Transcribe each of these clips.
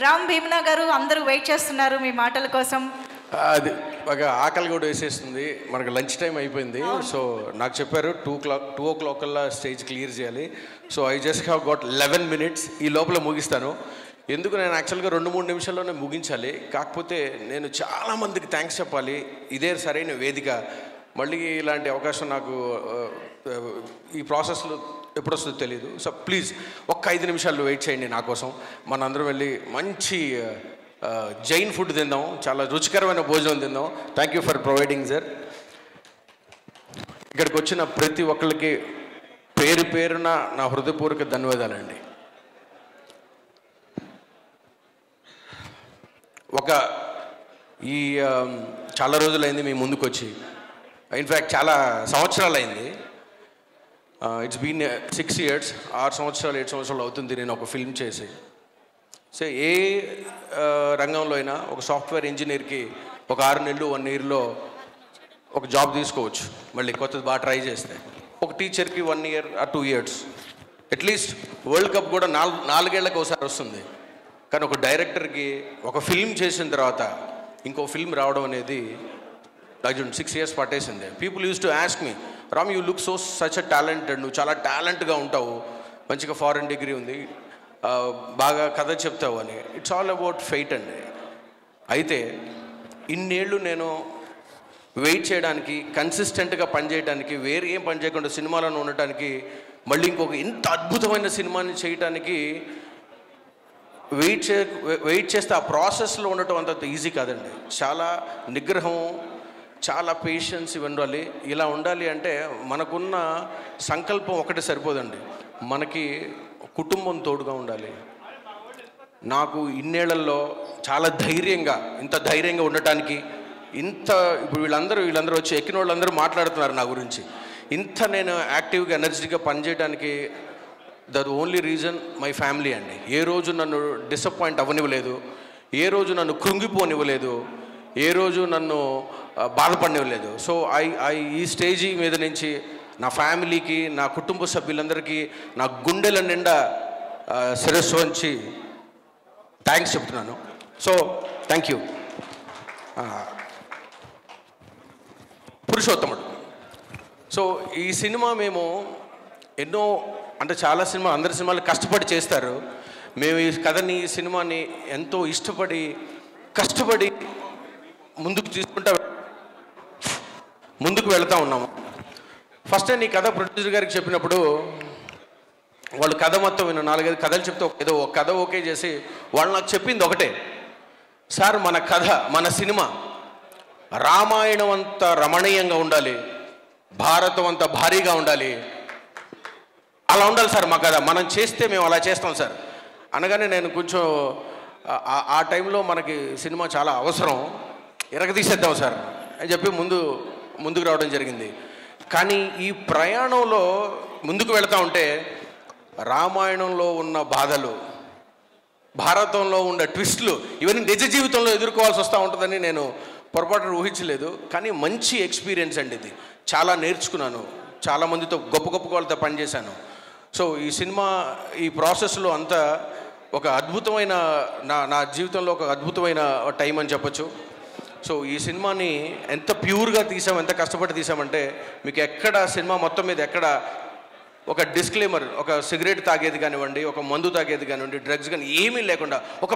రామ్ భీమనా గారు, అందరూ వెయిట్ చేస్తున్నారు మీ మాటల కోసం. అది ఒక ఆకలి కూడా వేసేస్తుంది, మనకు లంచ్ టైం అయిపోయింది. సో నాకు చెప్పారు 2 o'clock కల్లా స్టేజ్ క్లియర్ చేయాలి. So I just have got 11 minutes, ఈ లోపల ముగిస్తాను. ఎందుకు నేను యాక్చువల్గా 2-3 నిమిషాల్లోనే ముగించాలి, కాకపోతే నేను చాలామందికి థ్యాంక్స్ చెప్పాలి. ఇదే సరైన వేదిక. మళ్ళీ ఇలాంటి అవకాశం నాకు ఈ ప్రాసెస్లో ఎప్పుడు వస్తుందో తెలియదు. సో ప్లీజ్ ఒక్క 5 నిమిషాలు వెయిట్ చేయండి నా కోసం. మనందరం వెళ్ళి మంచి జైన్ ఫుడ్ తిందాం, చాలా రుచికరమైన భోజనం తిందాం. Thank you for providing sir. ఇక్కడికి వచ్చిన ప్రతి ఒక్కరికి పేరు పేరున నా హృదయపూర్వక ధన్యవాదాలండి. చాలా రోజులైంది మీ ముందుకు వచ్చి, ఇన్ఫ్యాక్ట్ చాలా సంవత్సరాలు అయింది. ఇట్స్ బీన్ 6 years, 6 సంవత్సరాలు 7 సంవత్సరాలు అవుతుంది నేను ఒక ఫిల్మ్ చేసి. సో ఏ రంగంలో అయినా ఒక సాఫ్ట్వేర్ ఇంజనీర్కి ఒక 6 నెలలు 1 yearలో ఒక జాబ్ తీసుకోవచ్చు, మళ్ళీ కొత్తది బాగా ట్రై చేస్తే. ఒక టీచర్కి 1 year or 2 years, at least world cup కూడా 4 ఏళ్లకు ఒకసారి వస్తుంది. కానీ ఒక డైరెక్టర్కి ఒక ఫిల్మ్ చేసిన తర్వాత ఇంకో ఫిల్మ్ రావడం అనేది నాకు 6 years పట్టేసింది. People use to ask me, Ram you look such a talented, నువ్వు చాలా టాలెంట్గా ఉంటావు, మంచిగా ఫారెన్ డిగ్రీ ఉంది, బాగా కథ చెప్తావు అని. ఇట్స్ ఆల్ అబౌట్ ఫెయిట్ అండి. అయితే ఇన్నేళ్ళు నేను వెయిట్ చేయడానికి, కన్సిస్టెంట్గా పనిచేయడానికి, వేరే ఏం పని చేయకుండా సినిమాలను ఉండటానికి, మళ్ళీ ఇంకొక ఇంత అద్భుతమైన సినిమాని చేయటానికి వెయిట్ చేస్తే ఆ ప్రాసెస్లో ఉండటం అంత ఈజీ కాదండి. చాలా నిగ్రహం, చాలా పేషెన్స్ ఇవ్వాలి. ఇలా ఉండాలి అంటే మనకున్న సంకల్పం ఒకటి సరిపోదండి, మనకి కుటుంబం తోడుగా ఉండాలి. నాకు ఇన్నేళ్లలో చాలా ఇంత ధైర్యంగా ఉండటానికి, ఇప్పుడు వీళ్ళందరూ వచ్చి ఎక్కిన వాళ్ళందరూ మాట్లాడుతున్నారు నా గురించి. నేను యాక్టివ్గా ఎనర్జీగా పనిచేయడానికి the only reason my family అండి. ఏ రోజు నన్ను డిసప్పాయింట్ అవ్వనివ్వలేదు, ఏ రోజు నన్ను కృంగిపోనివ్వలేదు, ఏ రోజు నన్ను బాధపడనివ్వలేదు. సో ఈ స్టేజీ మీద నుంచి నా ఫ్యామిలీకి, నా కుటుంబ సభ్యులందరికీ నా గుండెల నిండా శిరస్సు వంచి థ్యాంక్స్ చెప్తున్నాను. So thank you. పురుషోత్తముడు. సో ఈ సినిమా మేము ఎన్నో, అంటే చాలా అందరి సినిమాలు కష్టపడి చేస్తారు. మేము ఈ కథని, ఈ సినిమాని ఎంతో ఇష్టపడి కష్టపడి ముందుకు వెళ్తూ ఉన్నాము. ఫస్ట్ టైం ఈ కథ ప్రొడ్యూసర్ గారికి చెప్పినప్పుడు వాళ్ళు కథ మొత్తం 4-5 కథలు చెప్తే ఏదో ఒక కథ ఓకే చేసి వాళ్ళు నాకు చెప్పింది ఒకటే, సార్ మన కథ, మన సినిమా రామాయణం అంత రమణీయంగా ఉండాలి, భారతం అంత భారీగా ఉండాలి, అలా ఉండాలి సార్ మా కథ, మనం చేస్తే మేము అలా చేస్తాం సార్ అనగానే నేను కొంచెం ఆ టైంలో మనకి సినిమా చాలా అవసరం, ఎరగదీసేద్దాం సార్ అని చెప్పి ముందుకు రావడం జరిగింది. కానీ ఈ ప్రయాణంలో ముందుకు వెళతా ఉంటే రామాయణంలో ఉన్న బాధలు, భారతంలో ఉన్న ట్విస్టులు, ఇవన్నీ నిజ జీవితంలో ఎదుర్కోవాల్సి వస్తూ ఉంటుందని నేను పొరపాటున ఊహించలేదు. కానీ మంచి ఎక్స్పీరియన్స్ అండి ఇది. చాలా నేర్చుకున్నాను, చాలామందితో గొప్ప వాళ్ళతో పనిచేశాను. సో ఈ సినిమా, ఈ ప్రాసెస్లో అంతా ఒక అద్భుతమైన, నా జీవితంలో ఒక అద్భుతమైన టైం అని చెప్పచ్చు. సో ఈ సినిమాని ఎంత ప్యూర్గా తీసాం, ఎంత కష్టపడి తీసామంటే మీకు ఎక్కడ సినిమా మొత్తం మీద ఎక్కడ ఒక డిస్క్లైమర్, ఒక సిగరెట్ తాగేది కానివ్వండి, ఒక మందు తాగేది కానివ్వండి, డ్రగ్స్ కానీ ఏమీ లేకుండా ఒక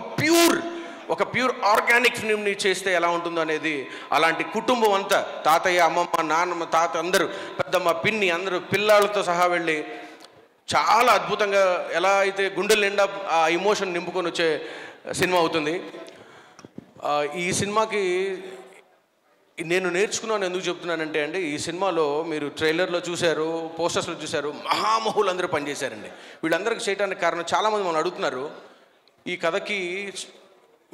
ప్యూర్ ఆర్గానిక్ ఫిల్మ్ని చేస్తే ఎలా ఉంటుందో అనేది, అలాంటి కుటుంబం అంతా, తాతయ్య, అమ్మమ్మ, నాన్నమ్మ, తాత అందరూ, పెద్దమ్మ, పిన్ని అందరూ పిల్లలతో సహా వెళ్ళి చాలా అద్భుతంగా ఎలా అయితే గుండెల నిండా ఆ ఎమోషన్ నింపుకొని వచ్చే సినిమా అవుతుంది. ఈ సినిమాకి నేను నేర్చుకున్నాను, ఎందుకు చెప్తున్నానంటే అండి, ఈ సినిమాలో మీరు ట్రైలర్లో చూశారు, పోస్టర్స్లో చూశారు, మహామహులు అందరూ పనిచేశారండి. వీళ్ళందరికీ చేయడానికి కారణం, చాలామంది మనం అడుగుతున్నారు, ఈ కథకి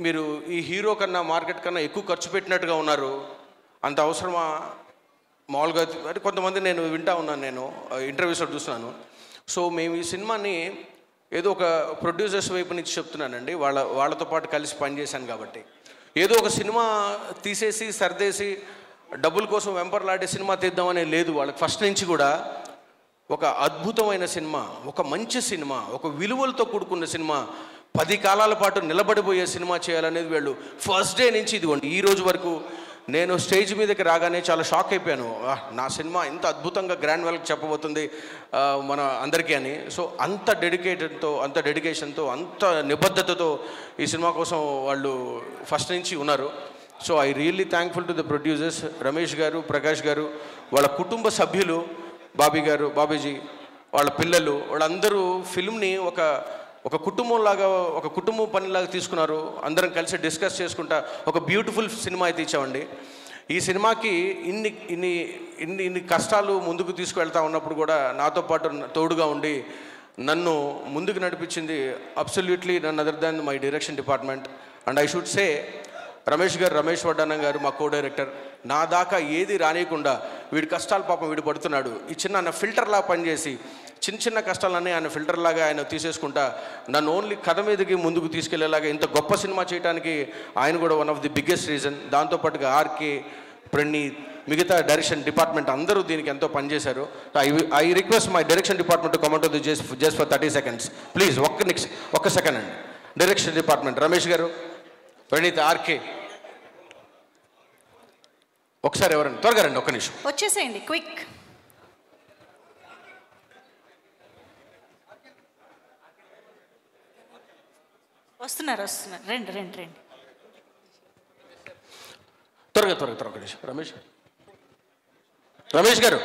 మీరు ఈ హీరో కన్నా, మార్కెట్ కన్నా ఎక్కువ ఖర్చు పెట్టినట్టుగా ఉన్నారు, అంత అవసరమా? మామూలుగా అంటే కొంతమంది నేను వింటా ఉన్నాను, నేను ఇంటర్వ్యూస్లో చూస్తున్నాను. సో మేము ఈ సినిమాని ఏదో ఒక ప్రొడ్యూసర్స్ వైపు నుంచి చెప్తున్నానండి, వాళ్ళతో పాటు కలిసి పనిచేశాను కాబట్టి. ఏదో ఒక సినిమా తీసేసి సర్దేసి డబ్బుల కోసం వెంపర్లాడే సినిమా తీద్దామనే లేదు వాళ్ళకి. ఫస్ట్ నుంచి కూడా ఒక అద్భుతమైన సినిమా, ఒక మంచి సినిమా, ఒక విలువలతో కూడుకున్న సినిమా, 10 కాలాల పాటు నిలబడిపోయే సినిమా చేయాలనేది వీళ్ళు ఫస్ట్ డే నుంచి ఇదిగోండి ఈ రోజు వరకు. నేను స్టేజ్ మీదకి రాగానే చాలా షాక్ అయిపోయాను, నా సినిమా ఇంత అద్భుతంగా గ్రాండ్ వెల్కి చెప్పబోతుంది మన అందరికీ అని. సో అంత డెడికేషన్తో అంత నిబద్ధతతో ఈ సినిమా కోసం వాళ్ళు ఫస్ట్ నుంచి ఉన్నారు. So I really thankful to the producers, Ramesh గారు, ప్రకాష్ గారు, వాళ్ళ కుటుంబ సభ్యులు, బాబీజీ, వాళ్ళ పిల్లలు, వాళ్ళందరూ ఫిల్మ్ని ఒక కుటుంబంలాగా, ఒక కుటుంబం పనిలాగా తీసుకున్నారు. అందరం కలిసి డిస్కస్ చేసుకుంటా ఒక బ్యూటిఫుల్ సినిమా అయితే ఇచ్చామండి. ఈ సినిమాకి ఇన్ని కష్టాలు ముందుకు తీసుకువెళ్తా ఉన్నప్పుడు కూడా నాతో పాటు తోడుగా ఉండి నన్ను ముందుకు నడిపించింది absolutely none other than my direction department. And I should say Ramesh Vaddanam garu మా కో డైరెక్టర్, నా దాకా ఏది రానియకుండా వీడి కష్టాలు పాపం వీడు పడుతున్నాడు, ఈ ఆయన ఫిల్టర్లా పనిచేసి చిన్న కష్టాలన్నీ ఆయన ఫిల్టర్లాగా ఆయన తీసేసుకుంటా నన్ను ఓన్లీ కథ మీదకి ముందుకు తీసుకెళ్లేలాగా ఇంత గొప్ప సినిమా చేయడానికి ఆయన కూడా one of the biggest reason. దాంతోపాటుగా ఆర్కే, ప్రణీత్, మిగతా డైరెక్షన్ డిపార్ట్మెంట్ అందరూ దీనికి ఎంతో పనిచేశారు. I request my direction department to comment the just for 30 seconds please. ఒక్క సెకండ్ అండి. డైరెక్షన్ డిపార్ట్మెంట్ రమేష్ గారు, ప్రణీత్, ఆర్కే, ఒకసారి ఎవరండి త్వరగా రండి, ఒక్క నిమిషం వచ్చేసేయండి, క్విక్. వస్తున్నారు, రండి. త్వరగా నిమిషం. రమేష్ గారు,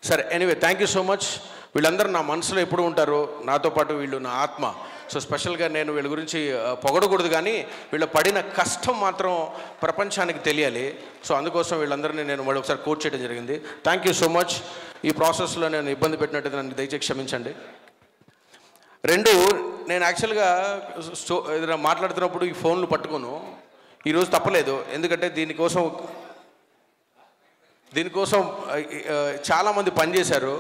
సరే anyway thank you so much. వీళ్ళందరూ నా మనసులో ఎప్పుడు ఉంటారు, నాతో పాటు వీళ్ళు నా ఆత్మ. సో స్పెషల్గా నేను వీళ్ళ గురించి పొగడకూడదు, కానీ వీళ్ళ పడిన కష్టం మాత్రం ప్రపంచానికి తెలియాలి. సో అందుకోసం వీళ్ళందరినీ నేను మళ్ళీ ఒకసారి కోట్ చేయడం జరిగింది. Thank you so much. ఈ ప్రాసెస్లో నేను ఇబ్బంది పెట్టినట్టు నన్ను దయచేసి క్షమించండి. నేను యాక్చువల్గా ఏదైనా మాట్లాడుతున్నప్పుడు ఈ ఫోన్లు పట్టుకోను. ఈరోజు తప్పలేదు, ఎందుకంటే దీనికోసం చాలామంది పనిచేశారు.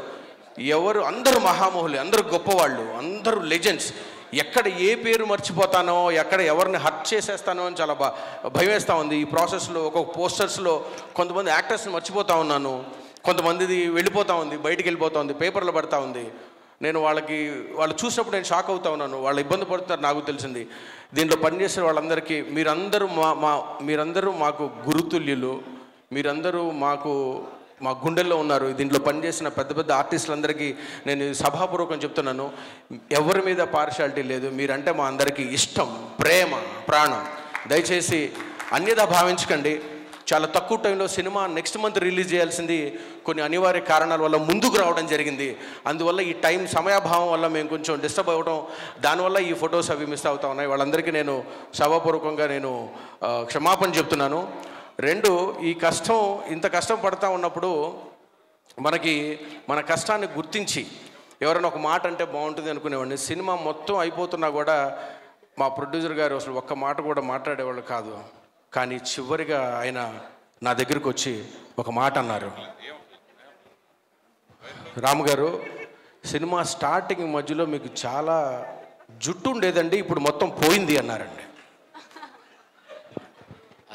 అందరూ మహామహులు, అందరూ గొప్పవాళ్ళు, అందరూ లెజెండ్స్. ఎక్కడ ఏ పేరు మర్చిపోతానో, ఎక్కడ ఎవరిని హర్ట్ చేసేస్తానో అని చాలా భయం వేస్తూ ఉంది. ఈ ప్రాసెస్లో ఒక్కొక్క పోస్టర్స్లో కొంతమంది యాక్టర్స్ని మర్చిపోతూ ఉన్నాను, కొంతమందిది వెళ్ళిపోతూ ఉంది, బయటికి వెళ్ళిపోతూ ఉంది, పేపర్లో పడుతూ ఉంది. నేను వాళ్ళు చూసినప్పుడు నేను షాక్ అవుతా ఉన్నాను. వాళ్ళు ఇబ్బంది పడుతున్నారు నాకు తెలిసింది. దీంట్లో పనిచేసే వాళ్ళందరికీ మీరందరూ మాకు గురుతుల్యులు, మీరందరూ మా గుండెల్లో ఉన్నారు. దీంట్లో పనిచేసిన పెద్ద ఆర్టిస్టులందరికీ నేను సభాపూర్వకం చెప్తున్నాను, ఎవరి మీద పార్షాలిటీ లేదు. మీరంటే మా అందరికీ ఇష్టం, ప్రేమ, ప్రాణం. దయచేసి అన్యదా భావించకండి. చాలా తక్కువ టైంలో సినిమా నెక్స్ట్ మంత్ రిలీజ్ చేయాల్సింది కొన్ని అనివార్య కారణాల వల్ల ముందుకు రావడం జరిగింది. అందువల్ల ఈ సమయాభావం వల్ల మేము కొంచెం డిస్టర్బ్ అవ్వడం, దానివల్ల ఈ ఫొటోస్ అవి మిస్ అవుతా ఉన్నాయి. వాళ్ళందరికీ నేను సభాపూర్వకంగా క్షమాపణ చెప్తున్నాను. ఇంత కష్టం పడుతూ ఉన్నప్పుడు మన కష్టాన్ని గుర్తించి ఎవరైనా ఒక మాట అంటే బాగుంటుంది అనుకునేవాడిని. సినిమా మొత్తం అయిపోతున్నా కూడా మా ప్రొడ్యూసర్ గారు అసలు ఒక్క మాట కూడా మాట్లాడేవాళ్ళు కాదు. కానీ చివరిగా ఆయన నా దగ్గరికి వచ్చి ఒక మాట అన్నారు, రాము గారు, సినిమా స్టార్టింగ్ మధ్యలో మీకు చాలా జుట్టు ఉండేదండి, ఇప్పుడు మొత్తం పోయింది అన్నారండి.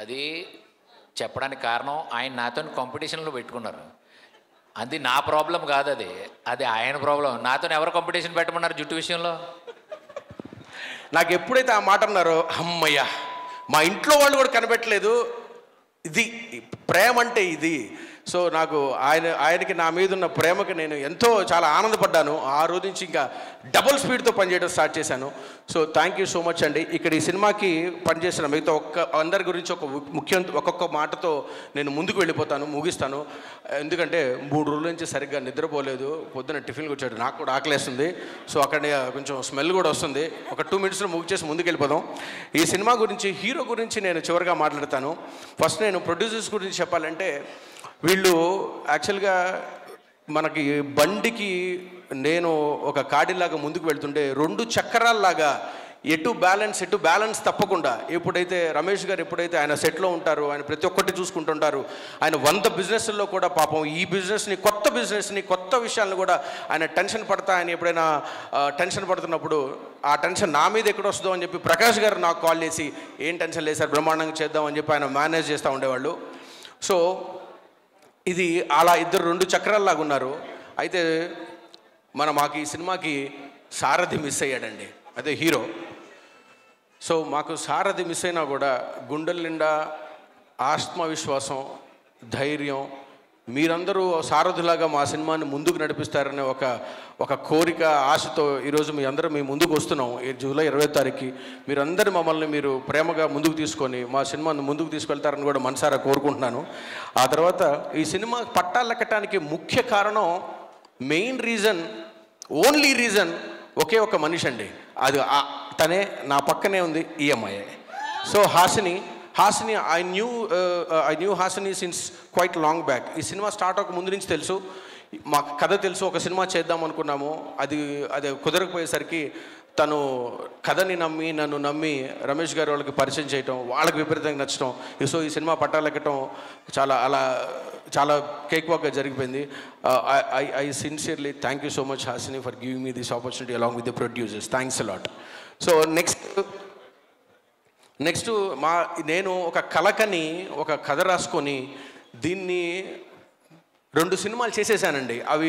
అది చెప్పడానికి కారణం ఆయన నాతో కాంపిటీషన్లో పెట్టుకున్నారు. అది నా ప్రాబ్లం కాదు, అది ఆయన ప్రాబ్లం. నాతో ఎవరు కాంపిటీషన్ పెట్టమన్నారు జుట్టు విషయంలో? నాకు ఎప్పుడైతే ఆ మాట అన్నారో, అమ్మయ్యా, మా ఇంట్లో వాళ్ళు కూడా కనిపెట్టలేదు, ఇది ప్రేమ అంటే ఇది. సో నాకు ఆయనకి నా మీద ఉన్న ప్రేమకి నేను చాలా ఆనందపడ్డాను. ఆ రోజు నుంచి ఇంకా డబుల్ స్పీడ్తో పనిచేయడం స్టార్ట్ చేశాను. So thank you so much అండి. ఇక్కడ ఈ సినిమాకి పనిచేసిన మిగతా అందరి గురించి ఒక్కొక్క మాటతో నేను ముందుకు ముగిస్తాను. ఎందుకంటే 3 రోజుల నుంచి సరిగ్గా నిద్రపోలేదు. పొద్దున్న టిఫిన్కి వచ్చాడు, నాకు కూడా ఆకలేస్తుంది. సో అక్కడ కొంచెం స్మెల్ కూడా వస్తుంది. ఒక 2 minutesలో ముగిచేసి ముందుకు వెళ్ళిపోదాం. ఈ సినిమా గురించి, హీరో గురించి నేను చివరిగా మాట్లాడతాను. ఫస్ట్ నేను ప్రొడ్యూసర్స్ గురించి చెప్పాలంటే, వీళ్ళు యాక్చువల్గా మనకి బండికి నేను ఒక కాడిలాగా ముందుకు వెళ్తుంటే 2 చక్రాల్లాగా ఎటు బ్యాలెన్స్ తప్పకుండా ఎప్పుడైతే రమేష్ గారు ఆయన సెట్లో ఉంటారు, ఆయన ప్రతి ఒక్కటి చూసుకుంటుంటారు. ఆయన 100 బిజినెస్ల్లో కూడా పాపం ఈ కొత్త విషయాలను కూడా ఆయన ఆయన ఎప్పుడైనా టెన్షన్ పడుతున్నప్పుడు ఆ టెన్షన్ నా మీద ఎక్కడ వస్తుందో అని చెప్పి ప్రకాష్ గారు నాకు కాల్ చేసి, ఏం టెన్షన్ లేదు సార్, బ్రహ్మాండంగా చేద్దాం అని చెప్పి ఆయన మేనేజ్ చేస్తూ ఉండేవాళ్ళు. సో ఇది అలా 2 చక్రాల్లాగా ఉన్నారు. అయితే మాకు ఈ సినిమాకి సారథి మిస్ అయ్యాడండి, అదే హీరో. సో మాకు సారథి మిస్ అయినా కూడా గుండెల నిండా ఆత్మవిశ్వాసం, ధైర్యం, మీరందరూ సారథులాగా మా సినిమాని ముందుకు నడిపిస్తారనే ఒక కోరిక, ఆశతో ఈరోజు మీ ముందుకు వస్తున్నాం. జూలై 20వ తారీఖుకి మీరందరూ మమ్మల్ని మీరు ప్రేమగా ముందుకు తీసుకొని మా సినిమాను ముందుకు తీసుకెళ్తారని కూడా మనసారా కోరుకుంటున్నాను. ఆ తర్వాత ఈ సినిమా పట్టాలెక్కటానికి ముఖ్య కారణం, మెయిన్ రీజన్, ఓన్లీ రీజన్ ఒకే ఒక మనిషి అండి. అది తనే నా పక్కనే ఉంది, ఈ అమ్మాయి. So Hasini I knew Hasini since quite long back. ఈ సినిమా స్టార్ట్ అవ్వక ముందు నుంచి తెలుసు, మాకు కథ తెలుసు, ఒక సినిమా చేద్దాం అనుకున్నాము. అది కుదరకపోయేసరికి తను కథని నమ్మి, నన్ను నమ్మి రమేష్ గారు వాళ్ళకి పరిచయం చేయటం, వాళ్ళకి విపరీతంగా నచ్చటం. సో ఈ సినిమా పట్టాలెక్కటం చాలా కేక్ వాక్గా జరిగిపోయింది. I sincerely thank you so much Hasini for giving me this opportunity along with the producers. Thanks a lot. So next నేను ఒక కలకని ఒక కథ రాసుకొని దీన్ని 2 సినిమాలు చేసేసానండి. అవి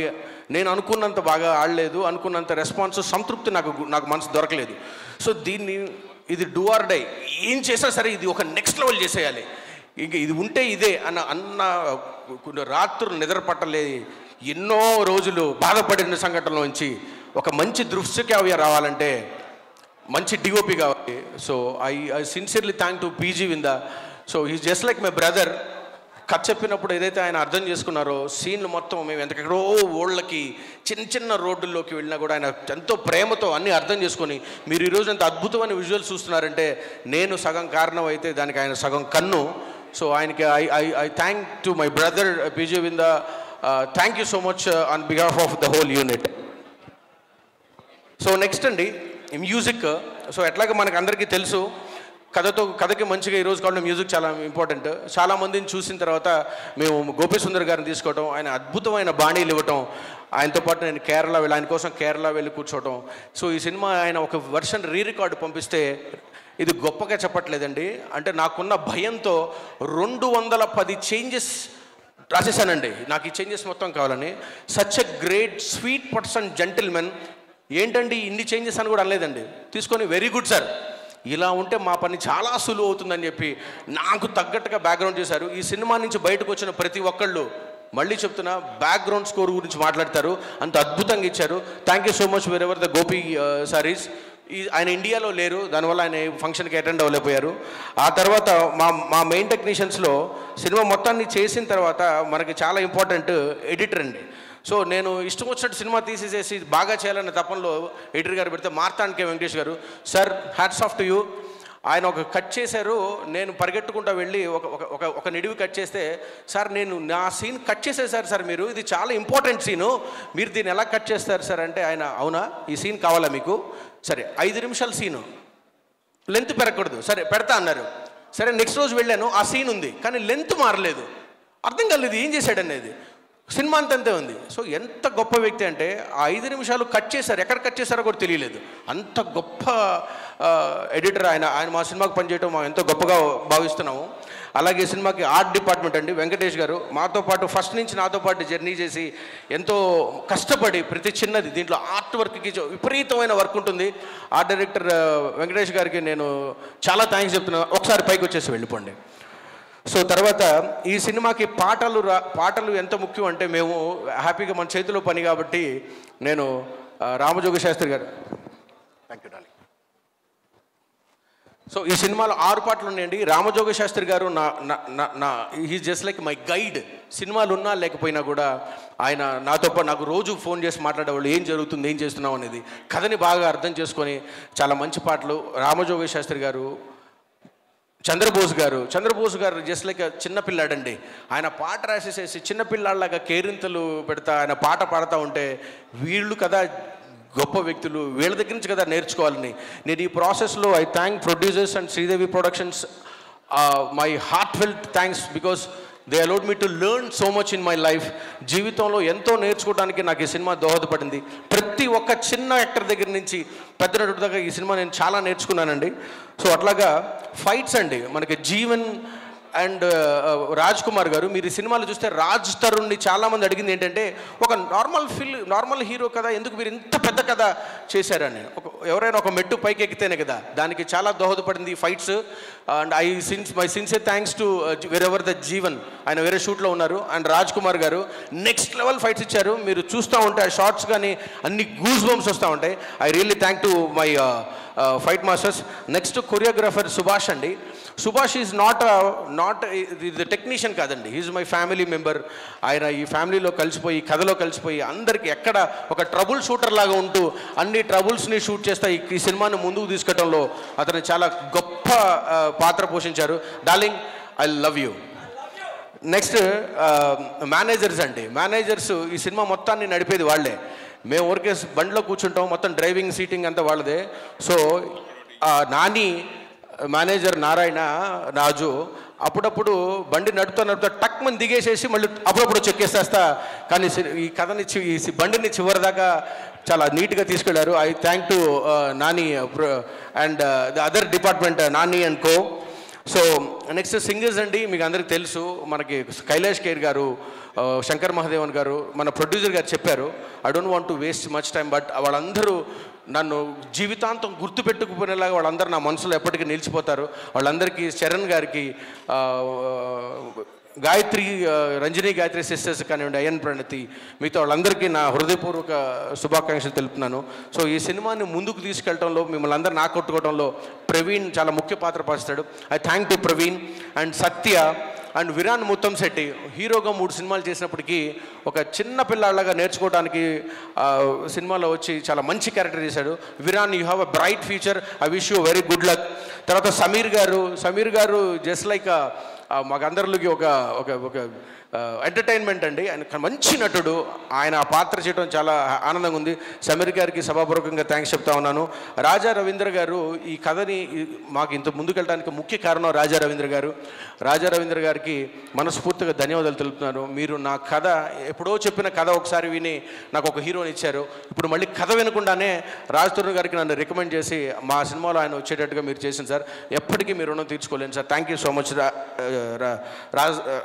నేను అనుకున్నంత బాగా ఆడలేదు, అనుకున్నంత రెస్పాన్స్, సంతృప్తి నాకు మనసు దొరకలేదు. సో ఇది డూ ఆర్ డై, ఏం చేసినా సరే ఇది ఒక నెక్స్ట్ లెవెల్ చేసేయాలి, ఇంక ఇది ఉంటే ఇదే అన్న రాత్రులు నిద్ర పట్టలేదు. ఎన్నో రోజులు బాధపడిన సంఘటనలోంచి ఒక మంచి దృశ్యకావ్యం రావాలంటే మంచి డిఓపి కావాలి. So I sincerely thank to PG Vinda. So he just like my brother. కథ చెప్పినప్పుడు ఏదైతే ఆయన అర్థం చేసుకున్నారో, సీన్లు మొత్తం మేము ఎంతకెక్కడో ఊళ్ళకి చిన్న రోడ్డుల్లోకి వెళ్ళినా కూడా ఆయన ఎంతో ప్రేమతో అన్నీ అర్థం చేసుకొని మీరు ఈరోజు అంత అద్భుతమైన విజువల్స్ చూస్తున్నారంటే నేను సగం కారణం అయితే దానికి ఆయన సగం కన్ను. సో ఆయనకి I thank to my brother PG Vinda. Thank you so much on behalf of the whole unit. So next అండి మ్యూజిక్. సో ఎట్లాగ మనకు అందరికీ తెలుసు, కథకి మంచిగా ఈరోజు కావడం మ్యూజిక్ చాలా ఇంపార్టెంట్. చాలామందిని చూసిన తర్వాత మేము గోపి సుందర్ గారిని తీసుకోవటం, ఆయన అద్భుతమైన బాణీలు ఇవ్వటం, ఆయనతో పాటు నేను ఆయన కోసం కేరళ వెళ్ళి కూర్చోవటం. సో ఈ సినిమా ఆయన ఒక వర్షన్ రికార్డు పంపిస్తే, ఇది గొప్పగా చెప్పట్లేదండి, అంటే నాకున్న భయంతో 210 చేంజెస్ రాసేసానండి. నాకు ఈ చేంజెస్ మొత్తం కావాలని. Such a great sweet person gentlemen. ఏంటండి ఇన్ని చేంజెస్ అని కూడా అనలేదండి, తీసుకొని వెరీ గుడ్ సార్, ఇలా ఉంటే మా పని చాలా సులువు అవుతుందని చెప్పి నాకు తగ్గట్టుగా బ్యాక్గ్రౌండ్ చేశారు. ఈ సినిమా నుంచి బయటకు వచ్చిన ప్రతి ఒక్కళ్ళు, మళ్ళీ చెప్తున్నా, బ్యాక్గ్రౌండ్ స్కోర్ గురించి మాట్లాడతారు, అంత అద్భుతంగా ఇచ్చారు. Thank you so much where ever the Gopi saris. ఆయన ఇండియాలో లేరు, దానివల్ల ఆయన ఫంక్షన్కి అటెండ్ అవ్వలేకపోయారు. ఆ తర్వాత మా మెయిన్ టెక్నీషియన్స్లో సినిమా మొత్తాన్ని చేసిన తర్వాత మనకి చాలా ఇంపార్టెంట్ ఎడిటర్ అండి. సో నేను ఇష్టం వచ్చినట్టు సినిమా తీసేసేసి బాగా చేయాలన్న తపంలో ఎడిటర్ గారు పెడితే మార్తాండ్ కే వెంకటేష్ గారు, sir hats off to you. ఆయన ఒక కట్ చేశారు, నేను పరిగెట్టుకుంటూ వెళ్ళి ఒక నిడివి కట్ చేస్తే, సార్ నేను నా సీన్ కట్ చేసేసారు సార్ మీరు, ఇది చాలా ఇంపార్టెంట్ సీను, మీరు దీన్ని ఎలా కట్ చేస్తారు సార్ అంటే, ఆయన అవునా ఈ సీన్ కావాలా మీకు, సరే 5 నిమిషాల సీను, లెంత్ పెరగకూడదు, సరే పెడతా అన్నారు. సరే నెక్స్ట్ రోజు వెళ్ళాను, ఆ సీన్ ఉంది కానీ లెంత్ మారలేదు. అర్థం కాలేదు ఏం చేశాడనేది, సినిమా అంతే ఉంది. సో ఎంత గొప్ప వ్యక్తి అంటే ఆ 5 నిమిషాలు కట్ చేశారు, ఎక్కడ కట్ చేశారో కూడా తెలియలేదు. అంత గొప్ప ఎడిటర్ ఆయన. మా సినిమాకి పనిచేయడం మేము ఎంతో గొప్పగా భావిస్తున్నాము. అలాగే సినిమాకి ఆర్ట్ డిపార్ట్మెంట్ అండి, వెంకటేష్ గారు మాతో పాటు ఫస్ట్ నుంచి నాతో పాటు జర్నీ చేసి ఎంతో కష్టపడి ప్రతి చిన్నది దీంట్లో ఆర్ట్ వర్క్కి విపరీతమైన వర్క్ ఉంటుంది. ఆర్ట్ డైరెక్టర్ వెంకటేష్ గారికి నేను చాలా థ్యాంక్స్ చెప్తున్నాను. ఒకసారి పైకి వచ్చేసి వెళ్ళిపోండి. సో తర్వాత ఈ సినిమాకి పాటలు ఎంత ముఖ్యం అంటే, మేము హ్యాపీగా మన చేతిలో పని కాబట్టి నేను రామజోగ శాస్త్రి గారు, థ్యాంక్ యూ డార్లింగ్. సో ఈ సినిమాలో 6 పాటలు ఉన్నాయండి. రామజోగ శాస్త్రి గారు he just like my guide. సినిమాలు ఉన్నా లేకపోయినా కూడా ఆయన నాతో పాటు నాకు రోజు ఫోన్ చేసి మాట్లాడేవాళ్ళు, ఏం జరుగుతుంది, ఏం చేస్తున్నావు అనేది, కథని బాగా అర్థం చేసుకొని చాలా మంచి పాటలు. రామజోగ శాస్త్రి గారు, చంద్రబోస్ గారు జస్ట్ లైక్ చిన్నపిల్లాడండి. ఆయన పాట రాసేసేసి చిన్నపిల్లాళ్ళలాగా కేరింతలు పెడతా ఆయన పాట పాడుతూ ఉంటే, వీళ్ళు కదా గొప్ప వ్యక్తులు, వీళ్ళ దగ్గర నుంచి కదా నేర్చుకోవాలని. నేను ఈ ప్రాసెస్లో I thank producers and Sridevi productions, my heart felt thanks, because they allowed me to learn so much in my life. జీవితంలో ఎంతో నేర్చుకోవడానికి నాకు ఈ సినిమా దోహదపడింది. ప్రతి ఒక్క చిన్న యాక్టర్ దగ్గర నుంచి పెద్ద నటుడి దగ్గర ఈ సినిమా నేను చాలా నేర్చుకున్నానండి. సో అట్లాగా ఫైట్స్ అండి, మనకి జీవన్ అండ్ రాజ్ కుమార్ గారు, మీరు ఈ సినిమాలో చూస్తే రాజ్ తరుణ్ని చాలామంది అడిగింది ఏంటంటే, ఒక నార్మల్ హీరో కదా, ఎందుకు మీరు ఇంత పెద్ద కథ చేశారని. ఎవరైనా ఒక మెట్టు పైకి ఎక్కితేనే కదా, దానికి చాలా దోహదపడింది ఈ fights. And my sincere thanks to wherever the Jeevan, ఆయన వేరే షూట్లో ఉన్నారు. అండ్ రాజ్ కుమార్ గారు నెక్స్ట్ లెవెల్ ఫైట్స్ ఇచ్చారు. మీరు చూస్తూ ఉంటే ఆ షార్ట్స్ కానీ అన్ని గూస్ బంప్స్ వస్తూ ఉంటాయి. I really thank to my fight masters. Next choreographer Subhash అండి. Subhash is not the technician కాదండి, ఈజ్ మై ఫ్యామిలీ మెంబర్. ఆయన ఈ ఫ్యామిలీలో కలిసిపోయి, కథలో కలిసిపోయి, అందరికీ ఎక్కడ ఒక ట్రబుల్ షూటర్ లాగా ఉంటూ అన్ని ట్రబుల్స్ని షూట్ చేస్తా ఈ సినిమాని ముందుకు తీసుకెళ్లడంలో అతను చాలా గొప్ప పాత్ర పోషించారు. Darling, I love you. Next managers అండి. మేనేజర్స్ ఈ సినిమా మొత్తాన్ని నడిపేది వాళ్ళే. మేము ఊరికే బండిలో కూర్చుంటాం, మొత్తం డ్రైవింగ్ సీటింగ్ అంతా వాళ్ళదే. సో నాని మేనేజర్ నారాయణ రాజు అప్పుడప్పుడు బండి నడుపుతా టక్మని దిగేసేసి మళ్ళీ అప్పుడప్పుడు చెక్కేసేస్తా. కానీ ఈ కథని ఈ బండిని చివరిదాకా చాలా నీట్గా తీసుకెళ్లారు. I thank to Nani and the other department, Nani and co. So next singers అండి. మీకు అందరికీ తెలుసు, మనకి కైలాష్ ఖేర్ గారు, శంకర్ మహాదేవన్ గారు, మన ప్రొడ్యూసర్ గారు చెప్పారు. I don't want to waste much time, but వాళ్ళందరూ నన్ను జీవితాంతం గుర్తుపెట్టుకునేలాగా వాళ్ళందరూ నా మనసులో ఎప్పటికీ నిలిచిపోతారు. వాళ్ళందరికీ చరణ్ గారికి, గాయత్రి, రంజని గాయత్రి సిస్టర్స్ కానివ్వండి, అయ్యన్ ప్రణతి, మిగతా వాళ్ళందరికీ నా హృదయపూర్వక శుభాకాంక్షలు తెలుపుతున్నాను. సో ఈ సినిమాని ముందుకు తీసుకెళ్ళడంలో, మిమ్మల్ని అందరూ నా కొట్టుకోవడంలో ప్రవీణ్ చాలా ముఖ్య పాత్ర పోషిస్తాడు. I thank to Praveen and Satya and Viran Muttamsetti. హీరోగా 3 సినిమాలు చేసినప్పటికీ ఒక చిన్న పిల్లాళ్ళగా నేర్చుకోవడానికి సినిమాలో వచ్చి చాలా మంచి క్యారెక్టర్ చేశాడు. Viran, you have a bright future, I wish you very good luck. తర్వాత సమీర్ గారు జస్ట్ లైక్ మాకందరిలోకి ఒక ఎంటర్టైన్మెంట్ అండి. ఆయన మంచి నటుడు, ఆయన ఆ పాత్ర చేయడం చాలా ఆనందంగా ఉంది. సమీర్ గారికి సభాపూర్వకంగా థ్యాంక్స్ చెప్తా ఉన్నాను. రాజా రవీంద్ర గారు ఈ కథని మాకు ఇంత ముందుకెళ్ళడానికి ముఖ్య కారణం రాజా రవీంద్ర గారు. రాజా రవీంద్ర గారికి మనస్ఫూర్తిగా ధన్యవాదాలు తెలుపుతున్నాను. మీరు నా కథ, ఎప్పుడో చెప్పిన కథ ఒకసారి విని నాకు ఒక హీరోని ఇచ్చారు. ఇప్పుడు మళ్ళీ కథ వినకుండానే రాజ్ తరుణ్ గారికి నన్ను రికమెండ్ చేసి మా సినిమాలో ఆయన వచ్చేటట్టుగా మీరు చేసింది సార్. ఎప్పటికీ మీరు రుణం తీర్చుకోలేను sir. Thank you so much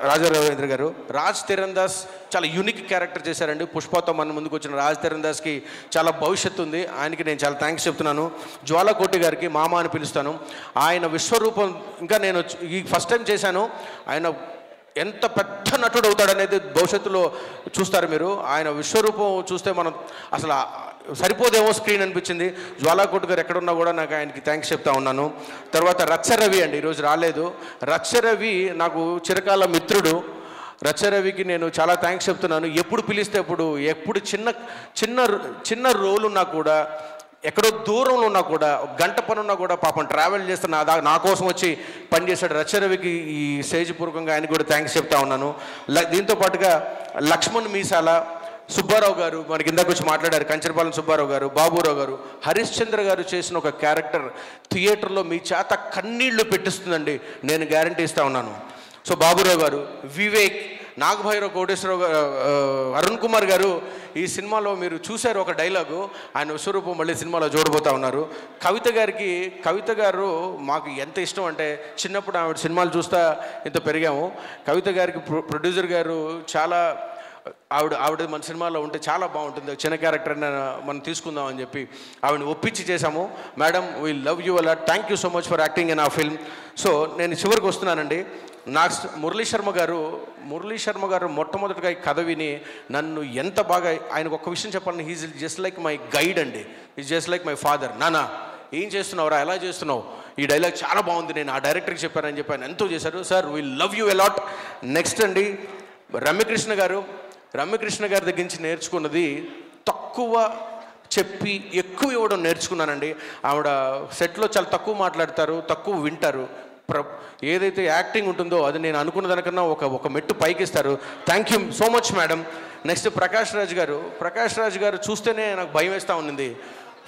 Raja Ravindra garu. Raj Tarun Das చాలా యూనిక్ క్యారెక్టర్ చేశారండి. పుష్పతో మన ముందుకు వచ్చిన రాజ్ తరుణ్ దాస్కి చాలా భవిష్యత్తు ఉంది. ఆయనకి నేను చాలా థ్యాంక్స్ చెప్తున్నాను. జ్వాలాకోటి గారికి మామ అని పిలుస్తాను. ఆయన విశ్వరూపం ఇంకా నేను ఈ ఫస్ట్ టైం చేశాను. ఆయన ఎంత పెద్ద నటుడు అవుతాడనేది భవిష్యత్తులో చూస్తారు మీరు. ఆయన విశ్వరూపం చూస్తే మనం అసలు సరిపోదేమో స్క్రీన్ అనిపించింది. జ్వాలాకోటి గారు ఎక్కడున్నా కూడా నాకు ఆయనకి థ్యాంక్స్ చెప్తా ఉన్నాను. తర్వాత రచ్చరవి అండి, ఈరోజు రాలేదు. రచ్చరవి నాకు చిరకాల మిత్రుడు. రచ్చరవికి నేను చాలా థ్యాంక్స్ చెప్తున్నాను. ఎప్పుడు పిలిస్తే ఎప్పుడు చిన్న రోల్ ఉన్నా కూడా, ఎక్కడో దూరంలో ఉన్నా కూడా, గంట పని ఉన్నా కూడా పాపం ట్రావెల్ చేస్తే నా కోసం వచ్చి పనిచేశాడు. రచ్చరవికి ఈ స్టేజ్ పూర్వకంగా ఆయనకు కూడా థ్యాంక్స్ చెప్తా ఉన్నాను. దీంతో పాటుగా లక్ష్మణ్ మీసాల, సుబ్బారావు గారు మనకి ఇందాక వచ్చి మాట్లాడారు, కంచరపాలెం సుబ్బారావు గారు, బాబురావు గారు, హరిశ్చంద్ర గారు చేసిన ఒక క్యారెక్టర్ థియేటర్లో మీ చేత కన్నీళ్లు పెట్టిస్తుందండి, నేను గ్యారంటీ ఇస్తా ఉన్నాను. సో బాబురావు గారు, వివేక్, నాగభైరవ్, కోటేశ్వరరావు గారు, అరుణ్ కుమార్ గారు ఈ సినిమాలో మీరు చూశారు ఒక డైలాగు, ఆయన విశ్వరూపం మళ్ళీ సినిమాలో చూడబోతా ఉన్నారు. కవిత గారు మాకు ఎంత ఇష్టం అంటే, చిన్నప్పుడు ఆవిడ సినిమాలు చూస్తా ఇంత పెరిగాము. కవిత గారికి ప్రొడ్యూసర్ గారు చాలా ఆవిడ మన సినిమాలో ఉంటే చాలా బాగుంటుంది, చిన్న క్యారెక్టర్ మనం తీసుకుందాం అని చెప్పి ఆవిడని ఒప్పించి చేశాము. Madam, we love you a lot, thank you so much for acting in ఆ ఫిల్మ్. సో నేను చివరికి వస్తున్నానండి. మురళీ శర్మ గారు మొట్టమొదటిగా ఈ కథ విని నన్ను ఎంత బాగా, ఆయనకు ఒక్క విషయం చెప్పాలని, he's just like my guide అండి, is just like my father. నానా ఏం చేస్తున్నావురా, ఎలా చేస్తున్నావు, ఈ డైలాగ్ చాలా బాగుంది, నేను ఆ డైరెక్టర్కి చెప్పానని చెప్పి ఆయన ఎంతో చేశారు. Sir, we love you a lot. Next అండి రమ్యకృష్ణ గారు దగ్గర నుంచి నేర్చుకున్నది తక్కువ చెప్పి ఎక్కువ ఇవ్వడం నేర్చుకున్నానండి. ఆవిడ సెట్లో చాలా తక్కువ మాట్లాడతారు, తక్కువ వింటారు. ఏదైతే యాక్టింగ్ ఉంటుందో అది నేను అనుకున్న దానికన్నా ఒక మెట్టు పైకిస్తారు. Thank you so much madam. Next Prakash Raj garu చూస్తేనే నాకు భయం వేస్తూ ఉండింది.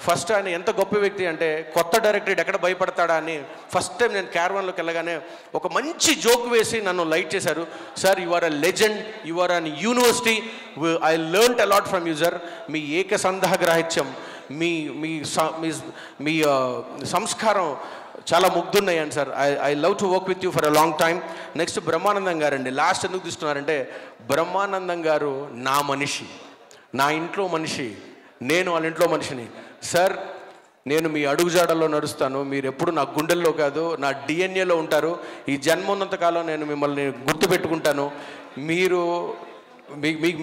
ఫస్ట్ ఆయన ఎంత గొప్ప వ్యక్తి అంటే, కొత్త డైరెక్టర్ ఎక్కడ భయపడతాడా అని ఫస్ట్ టైం నేను క్యారవాన్లోకి వెళ్ళగానే ఒక మంచి జోక్ వేసి నన్ను లైట్ చేశారు. Sir, you are a legend, you are an university, I learned a lot from you sir. మీ ఏకసంధగ్రాహిత్యం, మీ మీ మీ సంస్కారం చాలా ముగ్ధున్నాయండి sir. I love to work with you for a long time. Next Brahmanandam garu అండి. లాస్ట్ ఎందుకు తీసుకున్నారంటే బ్రహ్మానందం గారు నా మనిషి, నా ఇంట్లో మనిషి, నేను వాళ్ళ ఇంట్లో మనిషిని. సార్ నేను మీ అడుగుజాడల్లో నడుస్తాను, మీరు ఎప్పుడు నా గుండెల్లో కాదు నా డిఎన్ఏలో ఉంటారు. ఈ జన్మ ఉన్నంతకాలం నేను మిమ్మల్ని గుర్తుపెట్టుకుంటాను. మీరు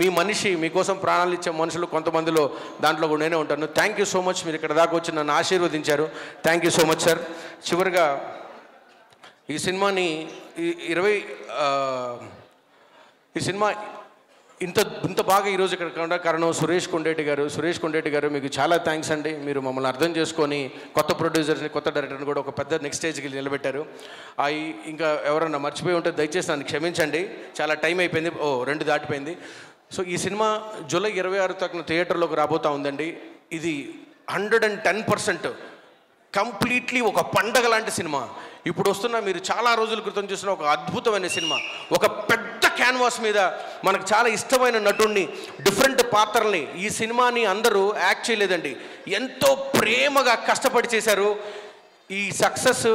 మీ మనిషి, మీకోసం ప్రాణాలు ఇచ్చే మనుషులు కొంతమందిలో దాంట్లో కూడా నేనే ఉంటాను. Thank you so much. మీరు ఇక్కడ దాకా వచ్చి నన్ను ఆశీర్వదించారు. Thank you so much sir. చివరిగా ఈ సినిమాని ఈ సినిమా ఇంత బాగా ఈరోజు ఇక్కడ కారణం సురేష్ కొండేటి గారు మీకు చాలా థ్యాంక్స్ అండి. మీరు మమ్మల్ని అర్థం చేసుకొని కొత్త ప్రొడ్యూసర్స్ని, కొత్త డైరెక్టర్ని కూడా ఒక పెద్ద నెక్స్ట్ స్టేజ్కి నిలబెట్టారు. ఇంకా ఎవరన్నా మర్చిపోయి ఉంటే దయచేసి నన్ను క్షమించండి. చాలా టైం అయిపోయింది, 2 దాటిపోయింది. సో ఈ సినిమా జూలై 26 తారీఖున థియేటర్లోకి రాబోతూ ఉందండి. ఇది 110% కంప్లీట్లీ ఒక పండగ లాంటి సినిమా. ఇప్పుడు వస్తున్న మీరు చాలా రోజుల క్రితం చూసిన ఒక అద్భుతమైన సినిమా, ఒక పెద్ద క్యాన్వాస్ మీద మనకు చాలా ఇష్టమైన నటుడిని, డిఫరెంట్ పాత్రల్ని. ఈ సినిమాని అందరూ యాక్ట్ చేయలేదండి, ఎంతో ప్రేమగా కష్టపడి చేశారు. ఈ సక్సెస్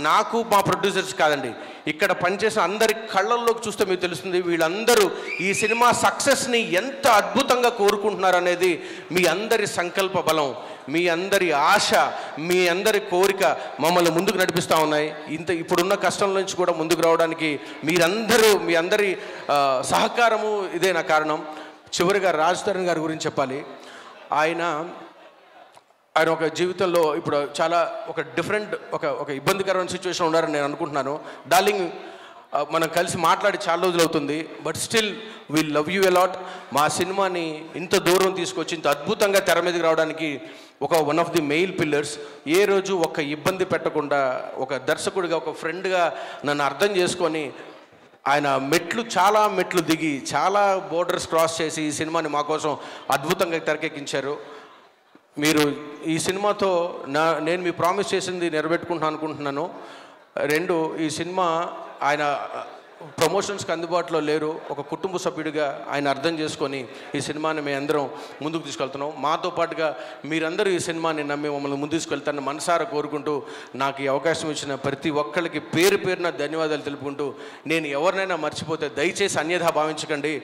నాకు మా ప్రొడ్యూసర్స్ కాదండి, ఇక్కడ పనిచేసిన అందరి కళ్ళల్లోకి చూస్తే మీకు తెలుస్తుంది. వీళ్ళందరూ ఈ సినిమా సక్సెస్ని ఎంత అద్భుతంగా కోరుకుంటున్నారు అనేది మీ అందరి సంకల్ప బలం, మీ అందరి ఆశ, మీ అందరి కోరిక మమ్మల్ని ముందుకు నడిపిస్తూ ఉన్నాయి. ఇప్పుడున్న కష్టం నుంచి కూడా ముందుకు రావడానికి మీ అందరి సహకారము ఇదే నా కారణం. చివరిగా రాజ్ తరుణ్ గారి గురించి చెప్పాలి. ఆయన ఒక జీవితంలో ఇప్పుడు చాలా ఒక డిఫరెంట్ ఒక ఇబ్బందికరమైన సిచ్యువేషన్ ఉన్నారని నేను అనుకుంటున్నాను. డార్లింగ్, మనం కలిసి మాట్లాడి చాలా రోజులు అవుతుంది, but still we love you a lot. మా సినిమాని ఇంత దూరం తీసుకొచ్చి ఇంత అద్భుతంగా తెర మీదకి రావడానికి one of the main pillars. ఏ రోజు ఒక ఇబ్బంది పెట్టకుండా ఒక దర్శకుడిగా, ఒక ఫ్రెండ్గా నన్ను అర్థం చేసుకొని ఆయన చాలా మెట్లు దిగి చాలా బోర్డర్స్ క్రాస్ చేసి ఈ సినిమాని మా కోసం అద్భుతంగా తెరకెక్కించారు. మీరు ఈ సినిమాతో నేను మీ ప్రామిస్ చేసింది నెరవేర్చుకుంటున్నాను అనుకుంటున్నాను. 2, ఈ సినిమా ఆయన ప్రమోషన్స్కి అందుబాటులో లేరు. ఒక కుటుంబ సభ్యుడిగా ఆయన అర్థం చేసుకొని ఈ సినిమాని మేము అందరం ముందుకు తీసుకెళ్తున్నాం. మాతో పాటుగా మీరందరూ ఈ సినిమాని నమ్మి మమ్మల్ని ముందు తీసుకెళ్తారని మనసారా కోరుకుంటూ, నాకు ఈ అవకాశం ఇచ్చిన ప్రతి ఒక్కరికి పేరున ధన్యవాదాలు తెలుపుకుంటూ, నేను ఎవరినైనా మర్చిపోతే దయచేసి అన్యథా భావించకండి.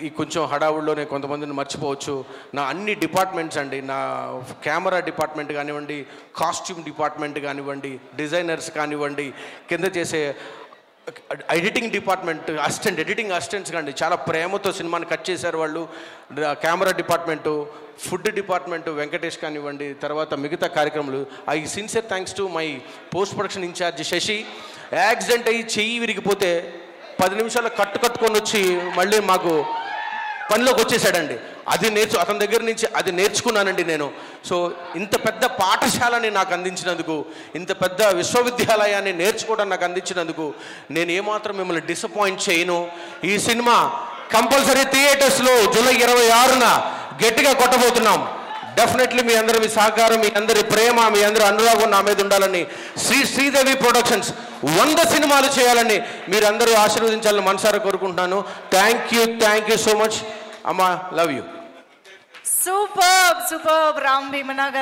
ఈ కొంచెం హడావుడిలోనే కొంతమందిని మర్చిపోవచ్చు. నా అన్ని డిపార్ట్మెంట్స్ అండి, నా కెమెరా డిపార్ట్మెంట్ కానివ్వండి, కాస్ట్యూమ్ డిపార్ట్మెంట్ కానివ్వండి, డిజైనర్స్ కానివ్వండి, కింద చేసే ఎడిటింగ్ డిపార్ట్మెంట్ ఎడిటింగ్ అసిస్టెంట్స్ కానీ చాలా ప్రేమతో సినిమాని కట్ చేశారు వాళ్ళు. Camera department, food department Venkatesh కానివ్వండి, తర్వాత మిగతా కార్యక్రమాలు. I sincere thanks to my post production incharge Shashi. Accident అయ్యి చెయ్యి విరిగిపోతే 10 నిమిషాలు కట్టుకొని వచ్చి మళ్ళీ మాకు పనిలోకి వచ్చేసాడండి. అతని దగ్గర నుంచి అది నేర్చుకున్నానండి నేను. సో ఇంత పెద్ద పాఠశాలని నాకు అందించినందుకు, ఇంత పెద్ద విశ్వవిద్యాలయాన్ని నేర్చుకోవడం నాకు అందించినందుకు నేను ఏమాత్రం మిమ్మల్ని డిసప్పాయింట్ చేయను. ఈ సినిమా కంపల్సరీ థియేటర్స్లో జూలై 26న గట్టిగా కొట్టబోతున్నాం. డెఫినెట్లీ మీ అందరి సహకారం, మీ అందరి ప్రేమ, మీ అందరి అనురాగం నా మీద ఉండాలని, శ్రీదేవి ప్రొడక్షన్స్ 100 సినిమాలు చేయాలని మీరందరూ ఆశీర్వదించాలని మనసారా కోరుకుంటున్నాను. థ్యాంక్ యూ సో మచ్ అమ్మా. Love you. Super Ram Bheemanna గారు.